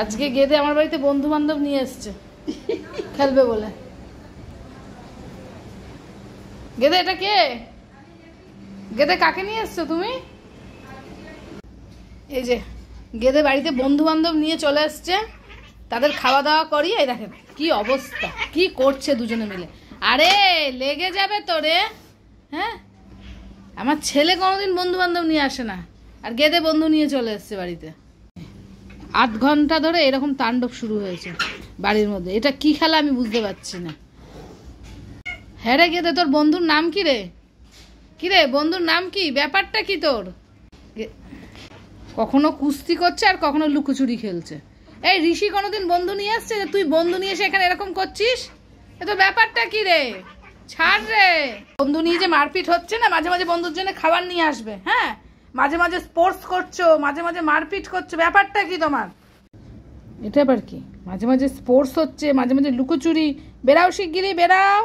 আজকে গেদে আমার বাড়িতে বন্ধু বান্ধব নিয়ে এসছে খেলবে বলে। গেদে এটা কে? গেদে কাকে নিয়ে এসছো তুমি? এই যে গেদে বাড়িতে বন্ধু বান্ধব নিয়ে চলে এসছে, তাদের খাওয়া দাওয়া করিয়ে এই দেখেন কি অবস্থা, কি করছে দুজনে মিলে। আরে লেগে যাবে তো রে। হ্যাঁ, আমার ছেলে কোনোদিন বন্ধু বান্ধব নিয়ে আসে না, আর গেদে বন্ধু নিয়ে চলে এসছে বাড়িতে। 8 ঘন্টা ধরে এরকম তাণ্ডব শুরু হয়েছে বাড়ির মধ্যে। এটা কি খেলা আমি বুঝতে পারছি না। হ্যাঁ রে গেদে, তোর বন্ধুর নাম কি রে? কি রে বন্ধুর নাম কি? ব্যাপারটা কি তোর? কখনো কুস্তি করছে আর কখনো লুকোচুরি খেলছে। এই ঋষি কোনোদিন বন্ধু নিয়ে আসছে যে তুই বন্ধু নিয়ে এসে এখানে এরকম করছিস? এ তো ব্যাপারটা কি রে? ছাড় রে। বন্ধু নিয়ে যে মারপিট হচ্ছে না, মাঝে মাঝে বন্ধুর জন্য খাবার নিয়ে আসবে। হ্যাঁ, মাঝে মাঝে স্পোর্টস করছো, মাঝে মাঝে মারপিট করছো, ব্যাপারটা কি তোমার? এটা আবার কি? মাঝে মাঝে স্পোর্টস হচ্ছে, মাঝে মাঝে লুকোচুরি। বেরাও শিগগিরই বেরাও।